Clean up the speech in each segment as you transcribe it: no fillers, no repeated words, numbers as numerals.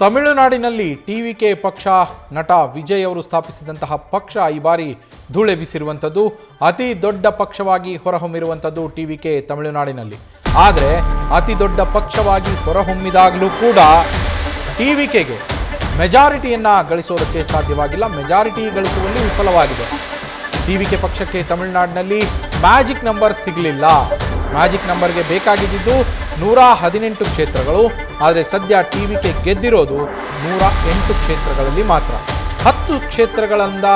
ತಮಿಳುನಾಡಿನಲ್ಲಿ ಟಿವಿಕೆ ಪಕ್ಷ ನಟ ವಿಜಯ್ ಅವರು ಸ್ಥಾಪಿಸಿದಂತಹ ಪಕ್ಷ ಈ ಬಾರಿ ಧೂಳೆಬ್ಬಿಸಿರುವಂಥದ್ದು. ಅತಿ ದೊಡ್ಡ ಪಕ್ಷವಾಗಿ ಹೊರಹೊಮ್ಮಿರುವಂಥದ್ದು ಟಿವಿಕೆ ತಮಿಳುನಾಡಿನಲ್ಲಿ. ಆದರೆ ಅತಿ ದೊಡ್ಡ ಪಕ್ಷವಾಗಿ ಹೊರಹೊಮ್ಮಿದಾಗಲೂ ಕೂಡ ಟಿವಿಕೆಗೆ ಮೆಜಾರಿಟಿಯನ್ನು ಗಳಿಸೋದಕ್ಕೆ ಸಾಧ್ಯವಾಗಿಲ್ಲ. ಮೆಜಾರಿಟಿ ಗಳಿಸುವಲ್ಲಿ ವಿಫಲವಾಗಿದೆ. ಟಿವಿಕೆ ಪಕ್ಷಕ್ಕೆ ತಮಿಳುನಾಡಿನಲ್ಲಿ ಮ್ಯಾಜಿಕ್ ನಂಬರ್ ಸಿಗಲಿಲ್ಲ. ಮ್ಯಾಜಿಕ್ ನಂಬರ್ಗೆ ಬೇಕಾಗಿದ್ದು 118 ಕ್ಷೇತ್ರಗಳು. ಆದರೆ ಸದ್ಯ ಟಿವಿಕೆ ಗೆದ್ದಿರೋದು 108 ಕ್ಷೇತ್ರಗಳಲ್ಲಿ ಮಾತ್ರ. 10 ಕ್ಷೇತ್ರಗಳಿಂದ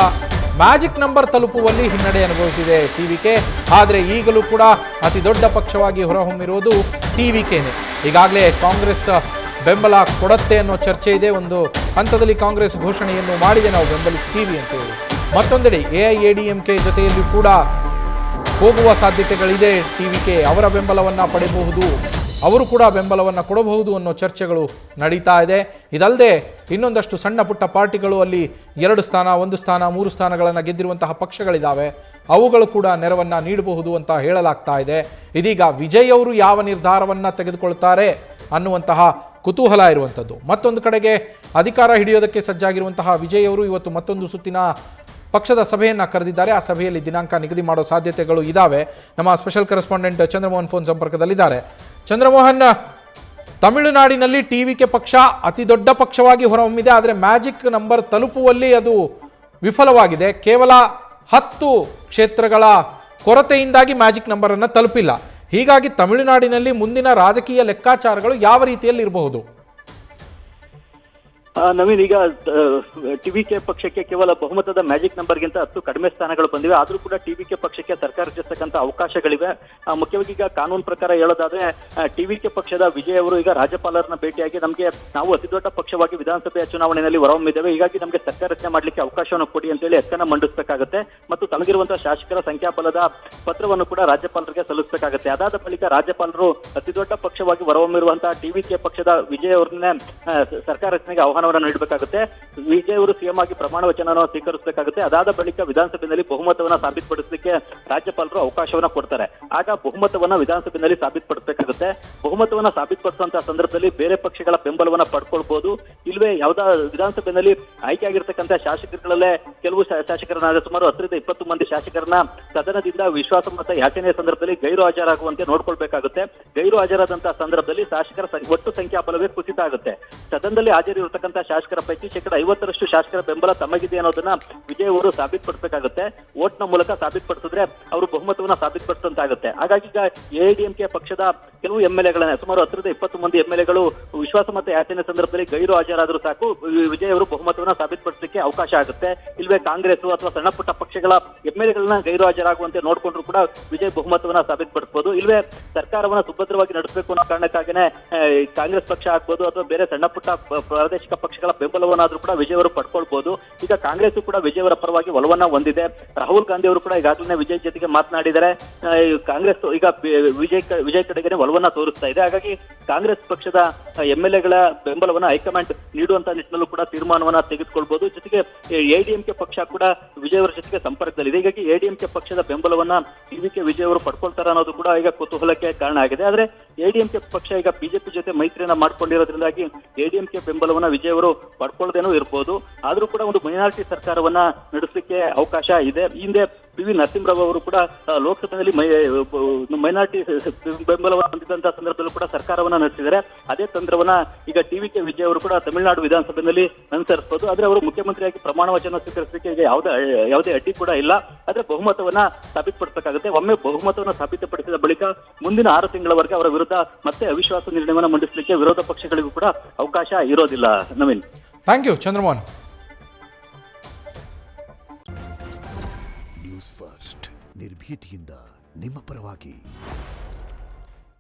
ಮ್ಯಾಜಿಕ್ ನಂಬರ್ ತಲುಪುವಲ್ಲಿ ಹಿನ್ನಡೆ ಅನುಭವಿಸಿದೆ ಟಿವಿಕೆ. ಆದರೆ ಈಗಲೂ ಕೂಡ ಅತಿ ದೊಡ್ಡ ಪಕ್ಷವಾಗಿ ಹೊರಹೊಮ್ಮಿರುವುದು ಟಿವಿಕೆನೇ. ಈಗಾಗಲೇ ಕಾಂಗ್ರೆಸ್ ಬೆಂಬಲ ಕೊಡುತ್ತೆ ಅನ್ನೋ ಚರ್ಚೆ ಇದೆ. ಒಂದು ಹಂತದಲ್ಲಿ ಕಾಂಗ್ರೆಸ್ ಘೋಷಣೆಯನ್ನು ಮಾಡಿದೆ, ನಾವು ಬೆಂಬಲಿಸ್ತೀವಿ ಅಂತ ಹೇಳಿ. ಮತ್ತೊಂದೆಡೆ ಎಐಎಡಿಎಂಕೆ ಜೊತೆಯಲ್ಲಿ ಕೂಡ ಹೋಗುವ ಸಾಧ್ಯತೆಗಳಿದೆ. ಟಿವಿಕೆ ಅವರ ಬೆಂಬಲವನ್ನು ಪಡೆಯಬಹುದು, ಅವರು ಕೂಡ ಬೆಂಬಲವನ್ನು ಕೊಡಬಹುದು ಅನ್ನೋ ಚರ್ಚೆಗಳು ನಡೀತಾ ಇದೆ. ಇದಲ್ಲದೆ ಇನ್ನೊಂದಷ್ಟು ಸಣ್ಣ ಪುಟ್ಟ ಪಾರ್ಟಿಗಳು ಅಲ್ಲಿ 2 ಸ್ಥಾನ 1 ಸ್ಥಾನ 3 ಸ್ಥಾನಗಳನ್ನು ಗೆದ್ದಿರುವಂತಹ ಪಕ್ಷಗಳಿದ್ದಾವೆ. ಅವುಗಳು ಕೂಡ ನೆರವನ್ನು ನೀಡಬಹುದು ಅಂತ ಹೇಳಲಾಗ್ತಾ ಇದೆ. ಇದೀಗ ವಿಜಯ್ ಅವರು ಯಾವ ನಿರ್ಧಾರವನ್ನು ತೆಗೆದುಕೊಳ್ತಾರೆ ಅನ್ನುವಂತಹ ಕುತೂಹಲ ಇರುವಂಥದ್ದು. ಮತ್ತೊಂದು ಕಡೆಗೆ ಅಧಿಕಾರ ಹಿಡಿಯೋದಕ್ಕೆ ಸಜ್ಜಾಗಿರುವಂತಹ ವಿಜಯ್ ಅವರು ಇವತ್ತು ಮತ್ತೊಂದು ಸುತ್ತಿನ ಪಕ್ಷದ ಸಭೆಯನ್ನು ಕರೆದಿದ್ದಾರೆ. ಆ ಸಭೆಯಲ್ಲಿ ದಿನಾಂಕ ನಿಗದಿ ಮಾಡೋ ಸಾಧ್ಯತೆಗಳು ಇದ್ದಾವೆ. ನಮ್ಮ ಸ್ಪೆಷಲ್ ಕರೆಸ್ಪಾಂಡೆಂಟ್ ಚಂದ್ರಮೋಹನ್ ಫೋನ್ ಸಂಪರ್ಕದಲ್ಲಿದ್ದಾರೆ. ಚಂದ್ರಮೋಹನ್, ತಮಿಳುನಾಡಿನಲ್ಲಿ ಟಿವಿಕೆ ಪಕ್ಷ ಅತಿ ದೊಡ್ಡ ಪಕ್ಷವಾಗಿ ಹೊರಹೊಮ್ಮಿದೆ. ಆದರೆ ಮ್ಯಾಜಿಕ್ ನಂಬರ್ ತಲುಪುವಲ್ಲಿ ಅದು ವಿಫಲವಾಗಿದೆ. ಕೇವಲ 10 ಕ್ಷೇತ್ರಗಳ ಕೊರತೆಯಿಂದಾಗಿ ಮ್ಯಾಜಿಕ್ ನಂಬರನ್ನು ತಲುಪಿಲ್ಲ. ಹೀಗಾಗಿ ತಮಿಳುನಾಡಿನಲ್ಲಿ ಮುಂದಿನ ರಾಜಕೀಯ ಲೆಕ್ಕಾಚಾರಗಳು ಯಾವ ರೀತಿಯಲ್ಲಿ ಇರಬಹುದು? ನವೀನ್, ಈಗ ಟಿವಿಕೆ ಪಕ್ಷಕ್ಕೆ ಕೇವಲ ಬಹುಮತದ ಮ್ಯಾಜಿಕ್ ನಂಬರ್ಗಿಂತ 10 ಕಡಿಮೆ ಸ್ಥಾನಗಳು ಬಂದಿವೆ. ಆದ್ರೂ ಕೂಡ ಟಿವಿಕೆ ಪಕ್ಷಕ್ಕೆ ಸರ್ಕಾರ ರಚಿಸತಕ್ಕಂಥ ಅವಕಾಶಗಳಿವೆ. ಮುಖ್ಯವಾಗಿ ಈಗ ಕಾನೂನು ಪ್ರಕಾರ ಹೇಳೋದಾದ್ರೆ ಟಿವಿಕೆ ಪಕ್ಷದ ವಿಜಯ್ ಅವರು ಈಗ ರಾಜ್ಯಪಾಲರನ್ನ ಭೇಟಿಯಾಗಿ ನಾವು ಅತಿ ದೊಡ್ಡ ಪಕ್ಷವಾಗಿ ವಿಧಾನಸಭೆಯ ಚುನಾವಣೆಯಲ್ಲಿ ಹೊರಹೊಮ್ಮಿದ್ದೇವೆ, ಹೀಗಾಗಿ ನಮಗೆ ಸರ್ಕಾರ ರಚನೆ ಮಾಡ್ಲಿಕ್ಕೆ ಅವಕಾಶವನ್ನು ಕೊಡಿ ಅಂತೇಳಿ ಎತ್ತನ ಮಂಡಿಸಬೇಕಾಗುತ್ತೆ. ಮತ್ತು ತಮಗಿರುವಂತಹ ಶಾಸಕರ ಸಂಖ್ಯಾಬಲದ ಪತ್ರವನ್ನು ಕೂಡ ರಾಜ್ಯಪಾಲರಿಗೆ ಸಲ್ಲಿಸಬೇಕಾಗುತ್ತೆ. ಅದಾದ ಬಳಿಕ ರಾಜ್ಯಪಾಲರು ಅತಿ ದೊಡ್ಡ ಪಕ್ಷವಾಗಿ ಹೊರಹೊಮ್ಮಿರುವಂತಹ ಟಿವಿಕೆ ಪಕ್ಷದ ವಿಜಯ್ ಅವ್ರನ್ನೇ ಸರ್ಕಾರ ರಚನೆಗೆ ಆಹ್ವಾನವನ್ನು ನೀಡಬೇಕಾಗುತ್ತೆ. ವಿಜಯ್ ಅವರು ಸಿಎಂ ಆಗಿ ಪ್ರಮಾಣ ವಚನವನ್ನು ಸ್ವೀಕರಿಸಬೇಕಾಗುತ್ತೆ. ಅದಾದ ಬಳಿಕ ವಿಧಾನಸಭೆಯಲ್ಲಿ ಬಹುಮತವನ್ನ ಸಾಬೀತುಪಡಿಸಲಿಕ್ಕೆ ರಾಜ್ಯಪಾಲರು ಅವಕಾಶವನ್ನ ಕೊಡ್ತಾರೆ. ಆಗ ಬಹುಮತವನ್ನ ವಿಧಾನಸಭೆಯಲ್ಲಿ ಸಾಬೀತುಪಡಿಸಬೇಕಾಗುತ್ತೆ. ಬಹುಮತವನ್ನ ಸಾಬೀತುಪಡಿಸುವಂತಹ ಸಂದರ್ಭದಲ್ಲಿ ಬೇರೆ ಪಕ್ಷಗಳ ಬೆಂಬಲವನ್ನ ಪಡ್ಕೊಳ್ಬಹುದು. ಇಲ್ವೇ ಯಾವ್ದಾ ವಿಧಾನಸಭೆಯಲ್ಲಿ ಆಯ್ಕೆ ಆಗಿರ್ತಕ್ಕಂಥ ಶಾಸಕರುಗಳಲ್ಲೇ ಕೆಲವು ಶಾಸಕರನ್ನ ಸುಮಾರು 10ರಿಂದ 20 ಮಂದಿ ಶಾಸಕರನ್ನ ಸದನದಿಂದ ವಿಶ್ವಾಸಮತ ಯಾಚನೆಯ ಸಂದರ್ಭದಲ್ಲಿ ಗೈರು ಹಾಜರಾಗುವಂತೆ ನೋಡ್ಕೊಳ್ಬೇಕಾಗುತ್ತೆ. ಗೈರು ಹಾಜರಾದಂತಹ ಸಂದರ್ಭದಲ್ಲಿ ಶಾಸಕರ ಒಟ್ಟು ಸಂಖ್ಯಾಬಲವೇ ಕುಸಿತ ಆಗುತ್ತೆ. ಸದನದಲ್ಲಿ ಹಾಜರಿರತಕ್ಕಂಥ ಶಾಸಕರ ಪೈಕಿ 50% ಶಾಸಕರ ಬೆಂಬಲ ತಮಗಿದೆ ಅನ್ನೋದನ್ನ ವಿಜಯ್ ಅವರು ಸಾಬೀತುಪಡಿಸಬೇಕಾಗುತ್ತೆ. ವೋಟ್ನ ಮೂಲಕ ಸಾಬೀತುಪಡಿಸಿದ್ರೆ ಅವರು ಬಹುಮತವನ್ನ ಸಾಬೀತುಪಡಿಸಂತಾಗುತ್ತೆ. ಹಾಗಾಗಿ ಈಗ ಎಐಎಡಿಎಂಕೆ ಪಕ್ಷದ ಕೆಲವು ಎಂಎಲ್ಎಗಳನ್ನ ಸುಮಾರು 10ರಿಂದ 20 ಮಂದಿ ಎಂಎಲ್ಎಗಳು ವಿಶ್ವಾಸಮತ ಯಾಚನೆ ಸಂದರ್ಭದಲ್ಲಿ ಗೈರು ಹಾಜರಾದರೂ ಸಾಕು, ವಿಜಯ್ ಅವರು ಬಹುಮತವನ್ನ ಸಾಬೀತುಪಡಿಸಲಿಕ್ಕೆ ಅವಕಾಶ ಆಗುತ್ತೆ. ಇಲ್ವೇ ಕಾಂಗ್ರೆಸ್ ಅಥವಾ ಸಣ್ಣ ಪುಟ್ಟ ಪಕ್ಷಗಳ ಎಂಎಲ್ಎಗಳನ್ನ ಗೈರು ಹಾಜರಾಗುವಂತೆ ನೋಡ್ಕೊಂಡ್ರು ಕೂಡ ವಿಜಯ್ ಬಹುಮತವನ್ನ ಸಾಬೀತುಪಡಿಸಬಹುದು. ಇಲ್ವೇ ಸರ್ಕಾರವನ್ನ ಸುಭದ್ರವಾಗಿ ನಡೆಸಬೇಕು ಅನ್ನೋ ಕಾರಣಕ್ಕಾಗಿನೇ ಕಾಂಗ್ರೆಸ್ ಪಕ್ಷ ಆಗ್ಬೋದು ಅಥವಾ ಬೇರೆ ಸಣ್ಣ ಪುಟ್ಟ ಪ್ರಾದೇಶಿಕ ಪಕ್ಷಗಳ ಬೆಂಬಲವನ್ನಾದ್ರೂ ಕೂಡ ವಿಜಯ್ ಅವರು ಪಡ್ಕೊಳ್ಬಹುದು. ಈಗ ಕಾಂಗ್ರೆಸ್ ಕೂಡ ವಿಜಯ್ ಅವರ ಪರವಾಗಿ ಒಲವನ್ನ ಹೊಂದಿದೆ. ರಾಹುಲ್ ಗಾಂಧಿ ಅವರು ಕೂಡ ಈಗಾಗಲೇ ವಿಜಯ್ ಜೊತೆಗೆ ಮಾತನಾಡಿದ್ದಾರೆ. ಕಾಂಗ್ರೆಸ್ ಈಗ ವಿಜಯ್ ಕಡೆಗೆ ಒಲವನ್ನ ತೋರಿಸ್ತಾ ಇದೆ. ಹಾಗಾಗಿ ಕಾಂಗ್ರೆಸ್ ಪಕ್ಷದ ಎಂಎಲ್ಎಗಳ ಬೆಂಬಲವನ್ನ ಹೈಕಮಾಂಡ್ ನೀಡುವಂತ ನಿಟ್ಟಿನಲ್ಲೂ ಕೂಡ ತೀರ್ಮಾನವನ್ನ ತೆಗೆದುಕೊಳ್ಬಹುದು. ಜೊತೆಗೆ ಎಐಎಡಿಎಂಕೆ ಪಕ್ಷ ಕೂಡ ವಿಜಯ್ ಅವರ ಜೊತೆಗೆ ಸಂಪರ್ಕದಲ್ಲಿದೆ. ಹೀಗಾಗಿ ಎಐಎಡಿಎಂಕೆ ಪಕ್ಷದ ಬೆಂಬಲವನ್ನ ಟಿವಿಕೆ ವಿಜಯ್ ಅವರು ಪಡ್ಕೊಳ್ತಾರೆ ಅನ್ನೋದು ಕೂಡ ಈಗ ಕುತೂಹಲಕ್ಕೆ ಕಾರಣ ಆಗಿದೆ. ಆದ್ರೆ ಎಐಎಡಿಎಂಕೆ ಪಕ್ಷ ಈಗ ಬಿಜೆಪಿ ಜೊತೆ ಮೈತ್ರಿಯನ್ನ ಮಾಡ್ಕೊಂಡಿರೋದ್ರಿಂದಾಗಿ ಎಐಎಡಿಎಂಕೆ ಬೆಂಬಲವನ್ನ ವಿಜಯ್ ಅವರು ಪಡ್ಕೊಳ್ಳದೇನೂ ಇರಬಹುದು. ಆದ್ರೂ ಕೂಡ ಒಂದು ಮೈನಾರಿಟಿ ಸರ್ಕಾರವನ್ನ ನಡೆಸಲಿಕ್ಕೆ ಅವಕಾಶ ಇದೆ. ಹಿಂದೆ PV ನರಸಿಂಹರಾವ್ ಅವರು ಕೂಡ ಲೋಕಸಭೆಯಲ್ಲಿ ಮೈನಾರಿಟಿ ಬೆಂಬಲವನ್ನು ಹೊಂದಿದಂತಹ ಸಂದರ್ಭದಲ್ಲೂ ಕೂಡ ಸರ್ಕಾರವನ್ನ ನಡೆಸಿದ್ದಾರೆ. ಅದೇ ತಂತ್ರವನ್ನ ಈಗ ಟಿವಿಕೆ ವಿಜಯ್ ಅವರು ಕೂಡ ತಮಿಳುನಾಡು ವಿಧಾನಸಭೆಯಲ್ಲಿ ಅನುಸರಿಸಬಹುದು. ಆದ್ರೆ ಅವರು ಮುಖ್ಯಮಂತ್ರಿಯಾಗಿ ಪ್ರಮಾಣ ವಚನ ಸ್ವೀಕರಿಸಲಿಕ್ಕೆ ಈಗ ಯಾವುದೇ ಅಡ್ಡಿ ಕೂಡ ಇಲ್ಲ. ಆದ್ರೆ ಬಹುಮತವನ್ನ ಸಾಬೀತುಪಡಿಸಬೇಕಾಗುತ್ತೆ. ಒಮ್ಮೆ ಬಹುಮತವನ್ನ ಸಾಬೀತುಪಡಿಸಿದ ಬಳಿಕ ಮುಂದಿನ 6 ತಿಂಗಳವರೆಗೆ ಅವರ ವಿರುದ್ಧ ಮತ್ತೆ ಅವಿಶ್ವಾಸ ನಿರ್ಣಯವನ್ನು ಮಂಡಿಸಲಿಕ್ಕೆ ವಿರೋಧ ಪಕ್ಷಗಳಿಗೂ ಕೂಡ ಅವಕಾಶ ಇರೋದಿಲ್ಲ. Naveen, thank you Chandramohan. News first ನಿರ್ಭೀತಿಯಿಂದ ನಿಮ್ಮ ಪರವಾಗಿ.